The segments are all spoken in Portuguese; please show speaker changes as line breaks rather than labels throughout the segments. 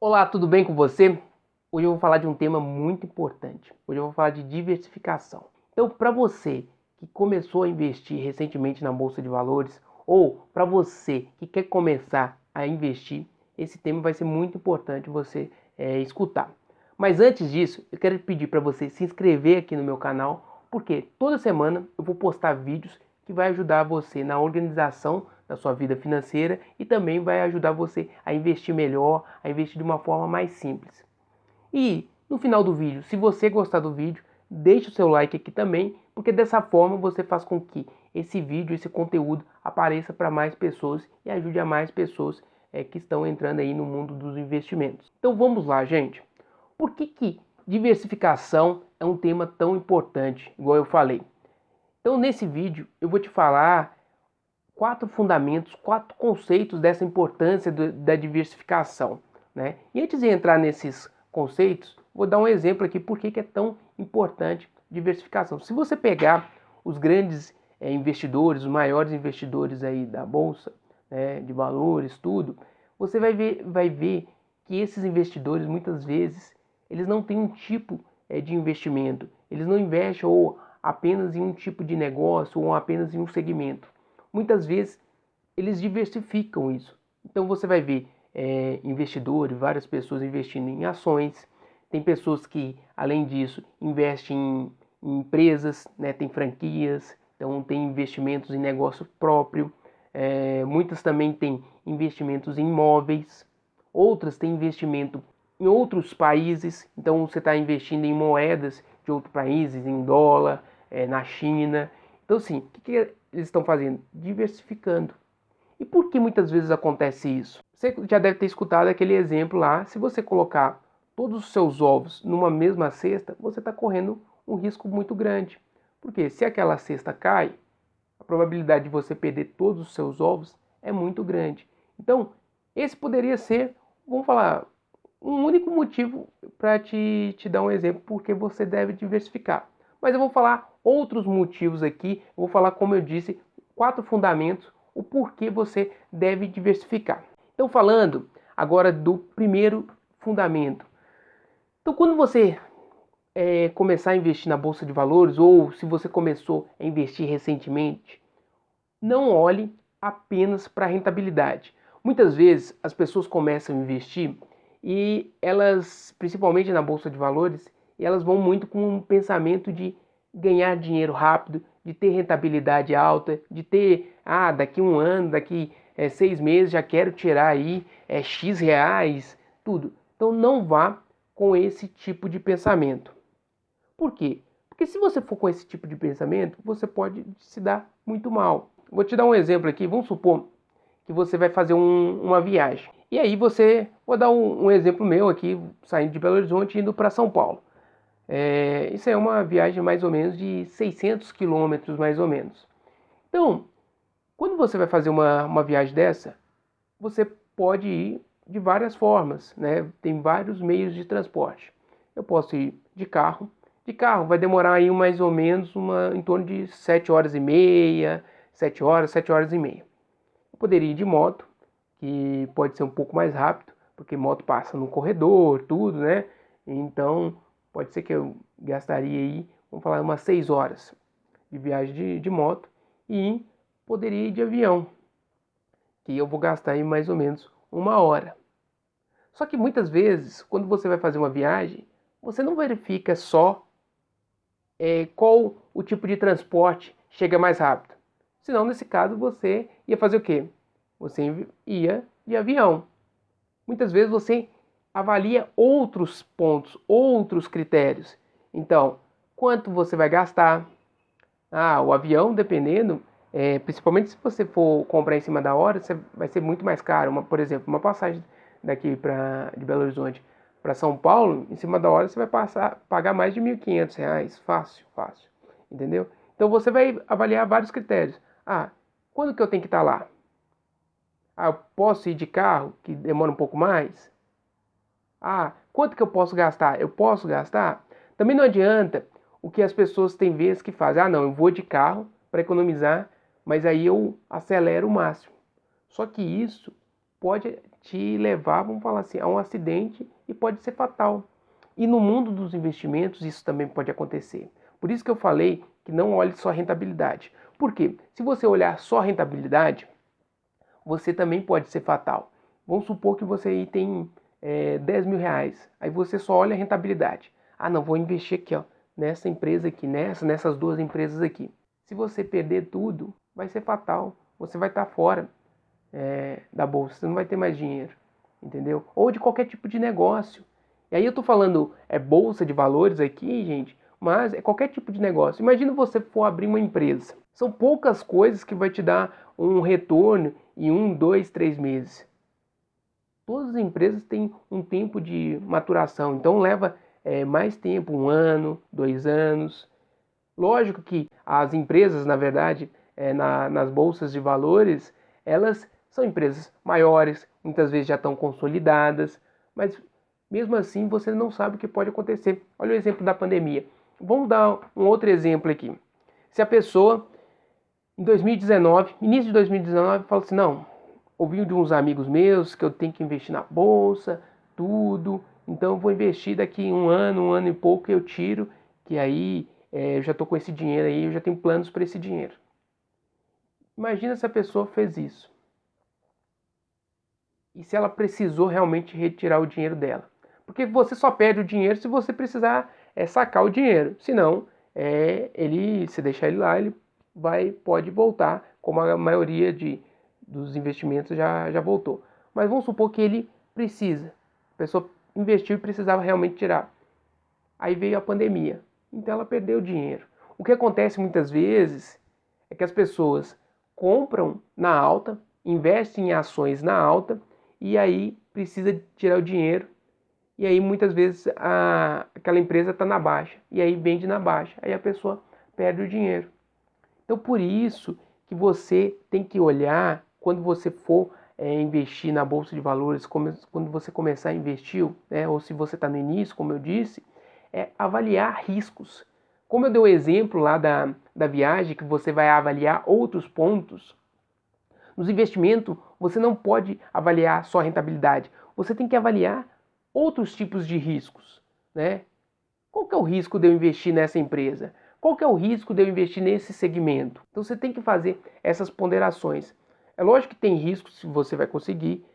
Olá, tudo bem com você? Hoje eu vou falar de um tema muito importante. Hoje eu vou falar de diversificação. Então, para você que começou a investir recentemente na Bolsa de Valores ou para você que quer começar a investir, esse tema vai ser muito importante você escutar. Mas antes disso, eu quero pedir para você se inscrever aqui no meu canal, porque toda semana eu vou postar vídeos que vai ajudar você na organização da sua vida financeira e também vai ajudar você a investir melhor, a investir de uma forma mais simples. E no final do vídeo, se você gostar do vídeo, deixe o seu like aqui também, porque dessa forma você faz com que esse vídeo, esse conteúdo apareça para mais pessoas e ajude a mais pessoas que estão entrando aí no mundo dos investimentos. Então vamos lá, gente. Por que diversificação é um tema tão importante, igual eu falei? Então nesse vídeo eu vou te falar 4 fundamentos, 4 conceitos dessa importância da diversificação, né? E antes de entrar nesses conceitos, vou dar um exemplo aqui por que é tão importante diversificação. Se você pegar os grandes investidores, os maiores investidores aí da bolsa, né, de valores, tudo, você vai ver que esses investidores muitas vezes eles não têm um tipo de investimento, eles não investem ou apenas em um tipo de negócio ou apenas em um segmento. Muitas vezes eles diversificam isso. Então você vai ver investidores, várias pessoas investindo em ações. Tem pessoas que, além disso, investem em empresas, né? Tem franquias, então tem investimentos em negócio próprio. Muitas também têm investimentos em imóveis. Outras têm investimento em outros países. Então você está investindo em moedas de outros países, em dólar, na China. Então, assim, o que eles estão fazendo? Diversificando. E por que muitas vezes acontece isso? Você já deve ter escutado aquele exemplo lá. Se você colocar todos os seus ovos numa mesma cesta, você está correndo um risco muito grande. Porque se aquela cesta cai, a probabilidade de você perder todos os seus ovos é muito grande. Então, esse poderia ser, vamos falar, um único motivo para te dar um exemplo porque você deve diversificar. Mas eu vou falar outros motivos aqui, eu vou falar, como eu disse, 4 fundamentos, o porquê você deve diversificar. Então, falando agora do primeiro fundamento. Então, quando você começar a investir na Bolsa de Valores ou se você começou a investir recentemente, não olhe apenas para a rentabilidade. Muitas vezes as pessoas começam a investir e elas, principalmente na bolsa de valores, elas vão muito com um pensamento de ganhar dinheiro rápido, de ter rentabilidade alta, de ter, daqui um ano, daqui 6 meses já quero tirar aí X reais, tudo. Então não vá com esse tipo de pensamento. Por quê? Porque se você for com esse tipo de pensamento, você pode se dar muito mal. Vou te dar um exemplo aqui. Vamos supor que você vai fazer uma viagem. E aí vou dar um exemplo meu aqui, saindo de Belo Horizonte e indo para São Paulo. Isso é uma viagem mais ou menos de 600 quilômetros, mais ou menos. Então, quando você vai fazer uma viagem dessa, você pode ir de várias formas, né? Tem vários meios de transporte. Eu posso ir de carro. De carro vai demorar aí mais ou menos em torno de 7 horas e meia, 7 horas, 7 horas e meia. Eu poderia ir de moto, que pode ser um pouco mais rápido, porque moto passa no corredor, tudo, né? Então, pode ser que eu gastaria aí, vamos falar, umas 6 horas de viagem de moto e poderia ir de avião, que eu vou gastar aí mais ou menos 1 hora. Só que muitas vezes, quando você vai fazer uma viagem, você não verifica só qual o tipo de transporte chega mais rápido. Senão, nesse caso, você ia fazer o quê? Você ia de avião. Muitas vezes você avalia outros pontos, outros critérios. Então, quanto você vai gastar? O avião, dependendo, principalmente se você for comprar em cima da hora, vai ser muito mais caro. Por exemplo, uma passagem daqui de Belo Horizonte para São Paulo, em cima da hora você vai pagar mais de R$ 1.500, fácil, fácil, entendeu? Então você vai avaliar vários critérios. Quando que eu tenho que estar lá? Eu posso ir de carro, que demora um pouco mais? Quanto que eu posso gastar? Eu posso gastar? Também não adianta o que as pessoas têm vezes que fazem. Não, eu vou de carro para economizar, mas aí eu acelero o máximo. Só que isso pode te levar, vamos falar assim, a um acidente e pode ser fatal. E no mundo dos investimentos isso também pode acontecer. Por isso que eu falei que não olhe só a rentabilidade. Por quê? Se você olhar só a rentabilidade, você também pode ser fatal. Vamos supor que você aí tem 10 mil reais, aí você só olha a rentabilidade. Ah, não, vou investir aqui, ó, nessa empresa aqui, nessas duas empresas aqui. Se você perder tudo, vai ser fatal. Você vai estar fora da bolsa, você não vai ter mais dinheiro, entendeu? Ou de qualquer tipo de negócio. E aí eu tô falando bolsa de valores aqui, gente, mas é qualquer tipo de negócio. Imagina você for abrir uma empresa. São poucas coisas que vai te dar um retorno em 1, 2, 3 meses. Todas as empresas têm um tempo de maturação, então leva mais tempo, 1 ano, 2 anos. Lógico que as empresas, na verdade, nas bolsas de valores, elas são empresas maiores, muitas vezes já estão consolidadas, mas mesmo assim você não sabe o que pode acontecer. Olha o exemplo da pandemia. Vamos dar um outro exemplo aqui. Se a pessoa, em 2019, início de 2019, fala assim, não, ouvi de uns amigos meus que eu tenho que investir na bolsa, tudo, então eu vou investir daqui um ano e pouco eu tiro, que aí eu já estou com esse dinheiro aí, eu já tenho planos para esse dinheiro. Imagina se a pessoa fez isso. E se ela precisou realmente retirar o dinheiro dela. Porque você só perde o dinheiro se você precisar sacar o dinheiro. Senão, se deixar ele lá, ele pode voltar, como a maioria dos investimentos já voltou. Mas vamos supor que ele precisa. A pessoa investiu e precisava realmente tirar. Aí veio a pandemia. Então ela perdeu o dinheiro. O que acontece muitas vezes é que as pessoas compram na alta, investem em ações na alta e aí precisa tirar o dinheiro. E aí muitas vezes aquela empresa está na baixa e aí vende na baixa. Aí a pessoa perde o dinheiro. Então por isso que você tem que olhar quando você for investir na bolsa de valores, quando você começar a investir, né, ou se você está no início, como eu disse, avaliar riscos. Como eu dei o exemplo lá da viagem, que você vai avaliar outros pontos, nos investimentos você não pode avaliar só a rentabilidade, você tem que avaliar outros tipos de riscos, né? Qual que é o risco de eu investir nessa empresa? Qual que é o risco de eu investir nesse segmento? Então você tem que fazer essas ponderações. É lógico que tem riscos que você vai conseguir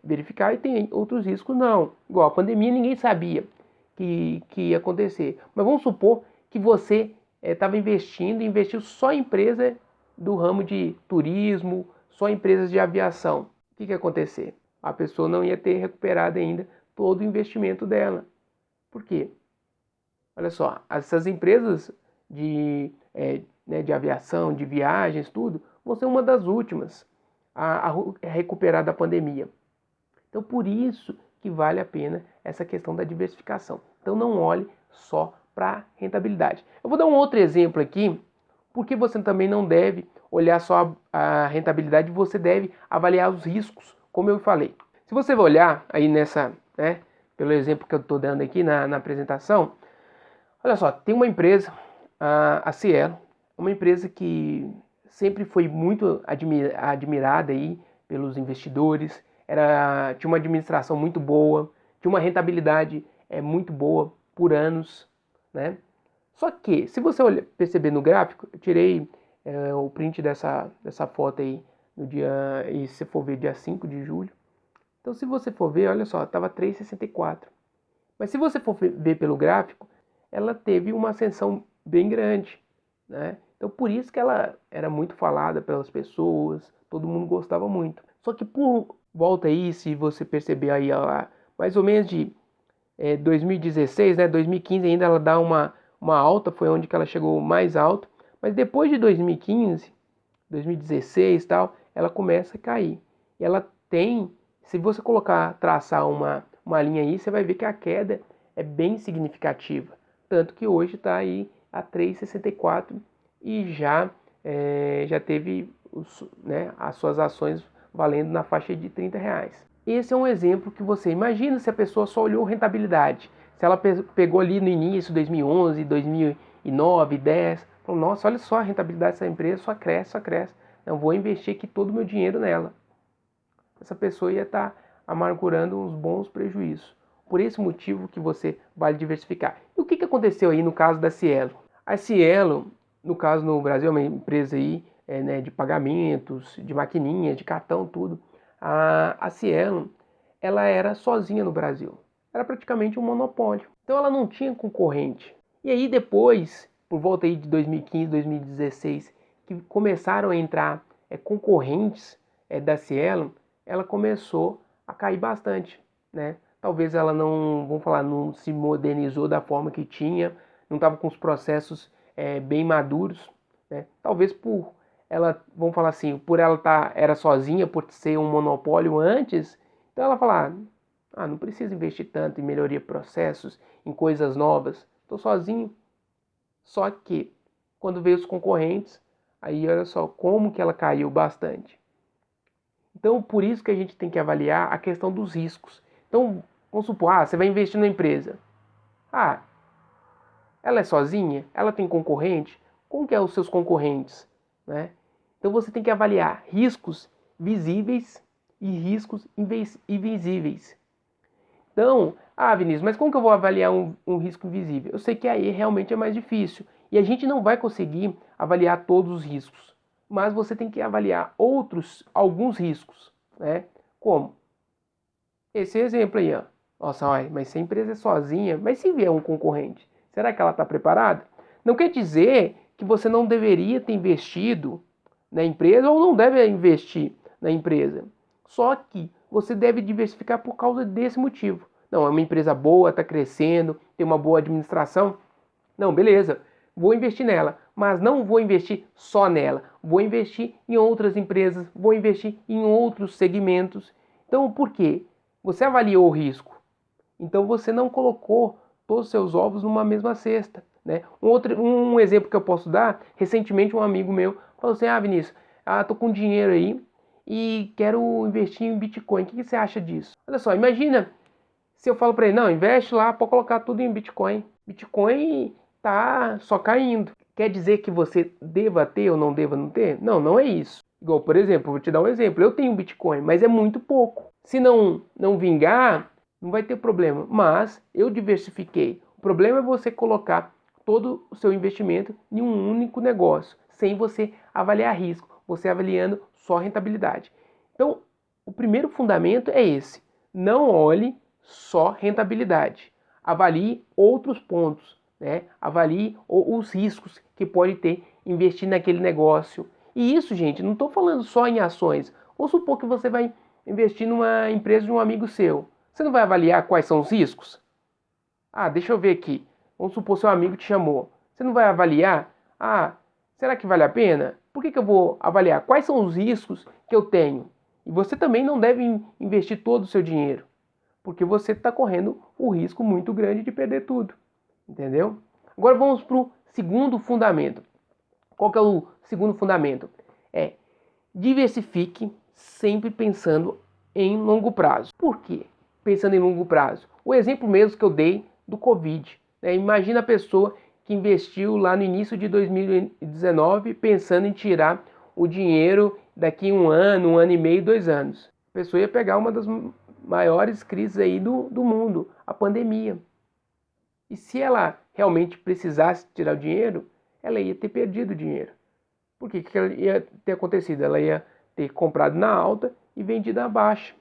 verificar e tem outros riscos não. Igual a pandemia ninguém sabia que ia acontecer. Mas vamos supor que você estava investiu só em empresa do ramo de turismo, só empresas de aviação. O que ia acontecer? A pessoa não ia ter recuperado ainda todo o investimento dela. Por quê? Olha só, essas empresas de aviação, de viagens, tudo, vão ser uma das últimas a recuperar da pandemia. Então, por isso que vale a pena essa questão da diversificação. Então, não olhe só para rentabilidade. Eu vou dar um outro exemplo aqui, porque você também não deve olhar só a rentabilidade, você deve avaliar os riscos, como eu falei. Se você vai olhar aí pelo exemplo que eu estou dando aqui na apresentação, olha só, tem uma empresa, a Cielo, uma empresa que sempre foi muito admirada aí pelos investidores, tinha uma administração muito boa, tinha uma rentabilidade muito boa por anos, né? Só que, se você perceber no gráfico, eu tirei o print dessa foto aí, no dia, e se for ver, dia 5 de julho. Então, se você for ver, olha só, estava 3,64. Mas se você for ver pelo gráfico, ela teve uma ascensão bem grande, né? Então por isso que ela era muito falada pelas pessoas, todo mundo gostava muito. Só que por volta aí, se você perceber aí, mais ou menos de 2016, né, 2015 ainda ela dá uma alta, foi onde que ela chegou mais alto, mas depois de 2015, 2016 e tal, ela começa a cair. E ela tem, se você traçar uma linha aí, você vai ver que a queda é bem significativa. Tanto que hoje está aí a 3,64 e já teve as suas ações valendo na faixa de R$30. Esse é um exemplo que você imagina se a pessoa só olhou rentabilidade. Se ela pegou ali no início, 2011, 2009, 2010, falou, nossa, olha só a rentabilidade dessa empresa, só cresce. Eu vou investir aqui todo o meu dinheiro nela. Essa pessoa ia estar amargurando uns bons prejuízos. Por esse motivo que você vai diversificar. E o que aconteceu aí no caso da Cielo? A Cielo, no caso no Brasil, é uma empresa aí, né, de pagamentos, de maquininha, de cartão, tudo. A Cielo, ela era sozinha no Brasil. Era praticamente um monopólio. Então ela não tinha concorrente. E aí depois, por volta aí de 2015, 2016, que começaram a entrar concorrentes da Cielo, ela começou a cair bastante, né? Talvez ela não, vamos falar, não se modernizou da forma que tinha, não estava com os processos bem maduros, né? Talvez por ela, vamos falar assim, por ela era sozinha, por ser um monopólio antes, então ela fala, não precisa investir tanto em melhoria de processos, em coisas novas, estou sozinho. Só que, quando veio os concorrentes, aí olha só como que ela caiu bastante. Então, por isso que a gente tem que avaliar a questão dos riscos. Então, vamos supor, você vai investir numa empresa. Ela é sozinha? Ela tem concorrente? Como que é os seus concorrentes? Né? Então, você tem que avaliar riscos visíveis e riscos invisíveis. Então, Vinícius, mas como que eu vou avaliar um risco invisível? Eu sei que aí realmente é mais difícil. E a gente não vai conseguir avaliar todos os riscos. Mas você tem que avaliar alguns riscos, né? Como? Esse exemplo aí, ó. Nossa, olha, mas se a empresa é sozinha, mas se vier um concorrente, será que ela está preparada? Não quer dizer que você não deveria ter investido na empresa ou não deve investir na empresa. Só que você deve diversificar por causa desse motivo. Não, é uma empresa boa, está crescendo, tem uma boa administração. Não, beleza, vou investir nela, mas não vou investir só nela. Vou investir em outras empresas, vou investir em outros segmentos. Então, por quê? Você avaliou o risco. Então, você não colocou todos os seus ovos numa mesma cesta. Né? Um exemplo que eu posso dar, recentemente um amigo meu falou assim, Vinícius, tô com dinheiro aí e quero investir em Bitcoin. O que você acha disso? Olha só, imagina se eu falo para ele, não, investe lá, pode colocar tudo em Bitcoin. Bitcoin tá só caindo. Quer dizer que você deva ter ou não deva não ter? Não, não é isso. Igual, por exemplo, vou te dar um exemplo. Eu tenho Bitcoin, mas é muito pouco. Se não vingar, não vai ter problema. Mas eu diversifiquei. O problema é você colocar todo o seu investimento em um único negócio, sem você avaliar risco, você avaliando só rentabilidade. Então, o primeiro fundamento é esse. Não olhe só rentabilidade. Avalie outros pontos, né? Avalie os riscos que pode ter investir naquele negócio. E isso, gente, não estou falando só em ações. Vamos supor que você vai investir numa empresa de um amigo seu. Você não vai avaliar quais são os riscos? Deixa eu ver aqui. Vamos supor que seu amigo te chamou. Você não vai avaliar? Será que vale a pena? Por que eu vou avaliar? Quais são os riscos que eu tenho? E você também não deve investir todo o seu dinheiro, porque você está correndo o risco muito grande de perder tudo. Entendeu? Agora vamos para o segundo fundamento. Qual que é o segundo fundamento? Diversifique sempre pensando em longo prazo. Por quê? Pensando em longo prazo. O exemplo mesmo que eu dei do Covid. Imagina a pessoa que investiu lá no início de 2019 pensando em tirar o dinheiro daqui um ano e meio, 2 anos. A pessoa ia pegar uma das maiores crises aí do mundo, a pandemia. E se ela realmente precisasse tirar o dinheiro, ela ia ter perdido o dinheiro. Por que ela ia ter acontecido? Ela ia ter comprado na alta e vendido na baixa.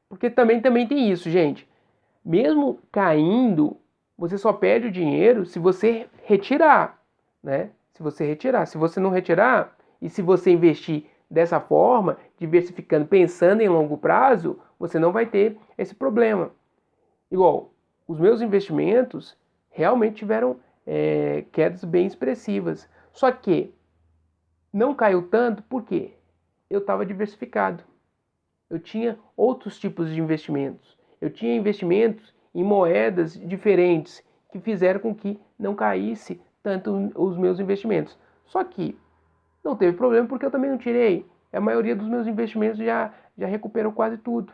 Porque também tem isso, gente. Mesmo caindo, você só perde o dinheiro se você retirar, né? Se você retirar. Se você não retirar, e se você investir dessa forma, diversificando, pensando em longo prazo, você não vai ter esse problema. Igual, os meus investimentos realmente tiveram quedas bem expressivas. Só que não caiu tanto porque eu estava diversificado. Eu tinha outros tipos de investimentos. Eu tinha investimentos em moedas diferentes que fizeram com que não caísse tanto os meus investimentos. Só que não teve problema porque eu também não tirei. A maioria dos meus investimentos já recuperou quase tudo,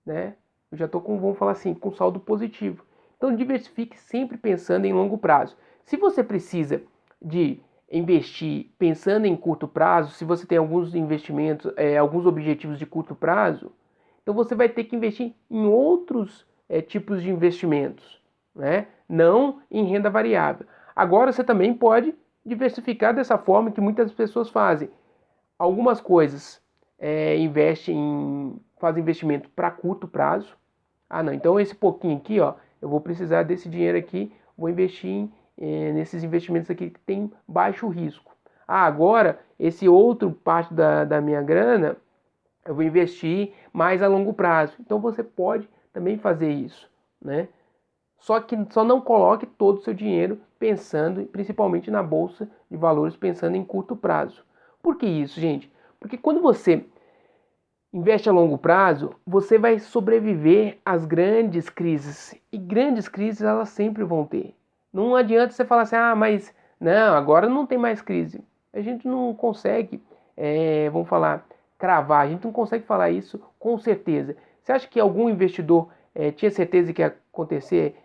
né? Eu já estou com, vamos falar assim, com saldo positivo. Então diversifique sempre pensando em longo prazo. Se você precisa de investir pensando em curto prazo, se você tem alguns investimentos, alguns objetivos de curto prazo, Então você vai ter que investir em outros tipos de investimentos, né? Não em renda variável. Agora você também pode diversificar dessa forma que muitas pessoas fazem. Algumas coisas fazem investimento para curto prazo. Ah, não, então esse pouquinho aqui, ó, eu vou precisar desse dinheiro aqui, vou investir nesses investimentos aqui que tem baixo risco. Ah, agora esse outro parte da minha grana, eu vou investir mais a longo prazo. Então você pode também fazer isso, né? Só que só não coloque todo o seu dinheiro pensando, principalmente na bolsa de valores, pensando em curto prazo. Por que isso, gente? Porque quando você investe a longo prazo, você vai sobreviver às grandes crises. E grandes crises elas sempre vão ter. Não adianta você falar assim, ah, mas não, agora não tem mais crise. A gente não consegue, vamos falar, cravar, a gente não consegue falar isso com certeza. Você acha que algum investidor tinha certeza que ia acontecer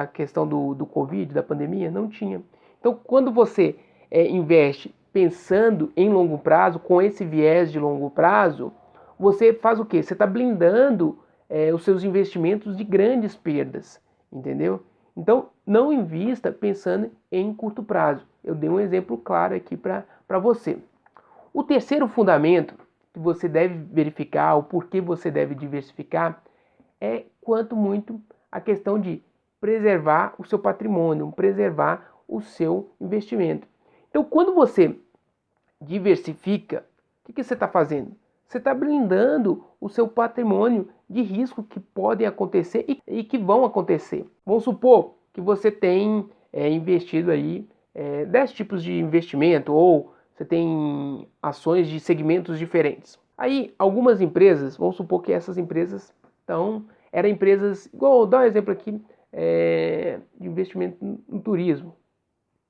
a questão do Covid, da pandemia? Não tinha. Então, quando você investe pensando em longo prazo, com esse viés de longo prazo, você faz o quê? Você está blindando os seus investimentos de grandes perdas, entendeu? Então, não invista pensando em curto prazo. Eu dei um exemplo claro aqui para você. O terceiro fundamento que você deve verificar, o porquê você deve diversificar, é quanto muito a questão de preservar o seu patrimônio, preservar o seu investimento. Então, quando você diversifica, o que você está fazendo? Você está blindando o seu patrimônio de risco que podem acontecer e que vão acontecer. Vamos supor que você tem investido aí 10 tipos de investimento ou você tem ações de segmentos diferentes. Aí algumas empresas, vamos supor que essas empresas eram empresas, igual, dá um exemplo aqui de investimento no turismo,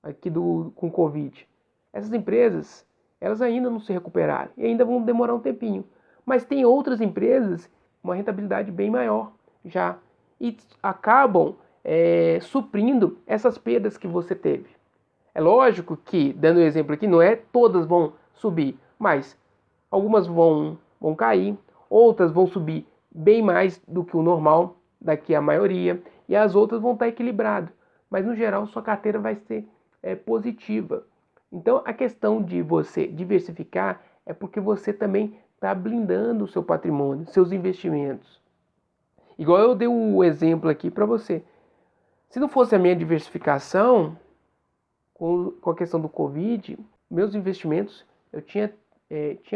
aqui com Covid. Essas empresas, elas ainda não se recuperaram e ainda vão demorar um tempinho. Mas tem outras empresas uma rentabilidade bem maior já e acabam suprindo essas perdas que você teve. É lógico que, dando um exemplo aqui, não é todas vão subir, mas algumas vão cair, outras vão subir bem mais do que o normal, daqui a maioria, e as outras vão estar equilibradas. Mas no geral, sua carteira vai ser positiva. Então, a questão de você diversificar é porque você também está blindando o seu patrimônio, seus investimentos. Igual eu dei o exemplo aqui para você. Se não fosse a minha diversificação, com a questão do Covid, meus investimentos, tinha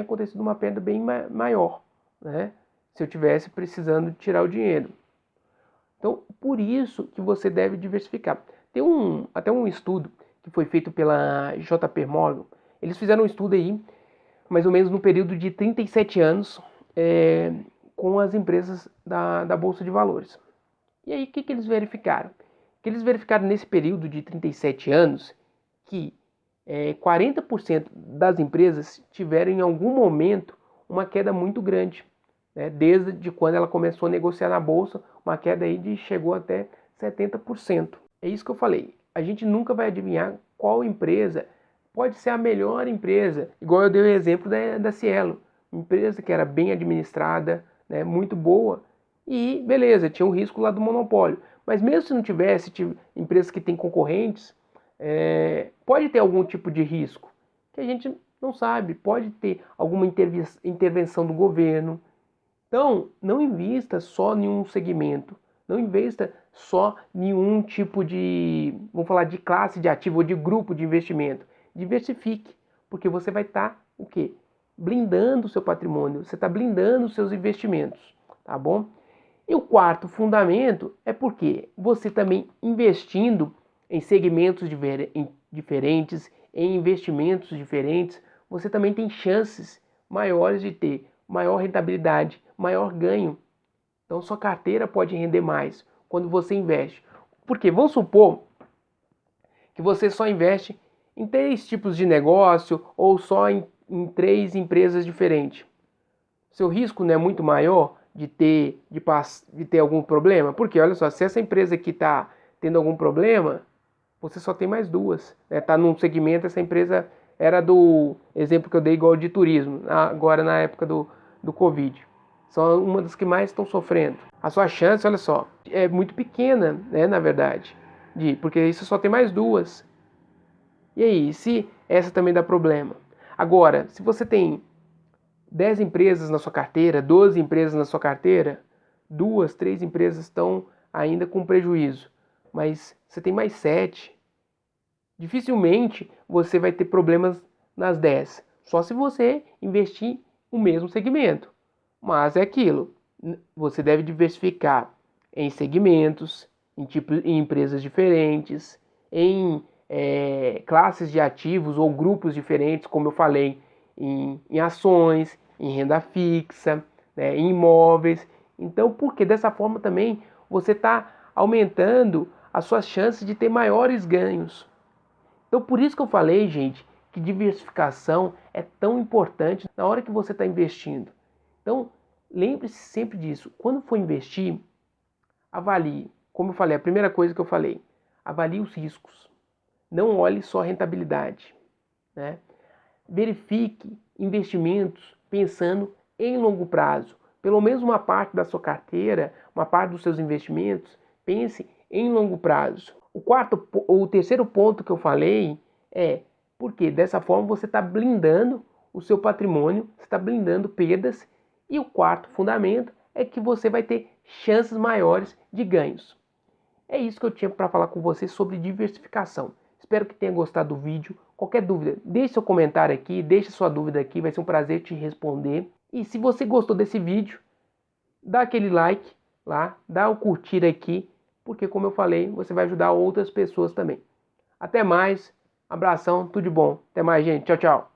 acontecido uma perda bem maior, né? Se eu tivesse precisando tirar o dinheiro. Então, por isso que você deve diversificar. Tem até um estudo que foi feito pela JP Morgan. Eles fizeram um estudo aí, mais ou menos no período de 37 anos, com as empresas da Bolsa de Valores. E aí, o que eles verificaram? Que eles verificaram nesse período de 37 anos que 40% das empresas tiveram em algum momento uma queda muito grande, né? Desde quando ela começou a negociar na Bolsa, uma queda aí chegou até 70%. É isso que eu falei. A gente nunca vai adivinhar qual empresa pode ser a melhor empresa. Igual eu dei o exemplo da Cielo. Uma empresa que era bem administrada, né, muito boa. E beleza, tinha um risco lá do monopólio. Mas mesmo se não tivesse empresas que têm concorrentes, pode ter algum tipo de risco. Que a gente não sabe. Pode ter alguma intervenção do governo. Então, não invista só em um segmento. Não investa só em um tipo de, vamos falar, de classe de ativo ou de grupo de investimento. Diversifique, porque você vai estar o quê? Blindando o seu patrimônio, você está blindando os seus investimentos, tá bom? E o quarto fundamento é porque você também investindo em segmentos diferentes, em investimentos diferentes, você também tem chances maiores de ter maior rentabilidade, maior ganho. Então sua carteira pode render mais quando você investe. Porque vamos supor que você só investe em 3 tipos de negócio ou só em 3 empresas diferentes. Seu risco não é muito maior de ter algum problema? Porque olha só, se essa empresa aqui está tendo algum problema, você só tem mais 2. Está num segmento, essa empresa era do exemplo que eu dei igual de turismo, agora na época do Covid. são uma das que mais estão sofrendo. A sua chance, olha só, é muito pequena, né, na verdade, porque isso só tem mais duas. E aí, se essa também dá problema? Agora, se você tem 10 empresas na sua carteira, 12 empresas na sua carteira, 2, 3 empresas estão ainda com prejuízo, mas você tem mais 7. Dificilmente você vai ter problemas nas 10, só se você investir no mesmo segmento. Mas é aquilo, você deve diversificar em segmentos, em empresas diferentes, em classes de ativos ou grupos diferentes, como eu falei, em ações, em renda fixa, né, em imóveis. Então, porque dessa forma também você está aumentando as suas chances de ter maiores ganhos. Então, por isso que eu falei, gente, que diversificação é tão importante na hora que você está investindo. Então, lembre-se sempre disso. Quando for investir, avalie. Como eu falei, a primeira coisa que eu falei, avalie os riscos. Não olhe só a rentabilidade, né? Verifique investimentos pensando em longo prazo. Pelo menos uma parte da sua carteira, uma parte dos seus investimentos, pense em longo prazo. O terceiro ponto que eu falei é porque dessa forma você está blindando o seu patrimônio, você está blindando perdas. E o quarto fundamento é que você vai ter chances maiores de ganhos. É isso que eu tinha para falar com você sobre diversificação. Espero que tenha gostado do vídeo. Qualquer dúvida, deixe seu comentário aqui, deixe sua dúvida aqui, vai ser um prazer te responder. E se você gostou desse vídeo, dá aquele like lá, dá o curtir aqui, porque como eu falei, você vai ajudar outras pessoas também. Até mais, abração, tudo de bom. Até mais, gente. Tchau, tchau.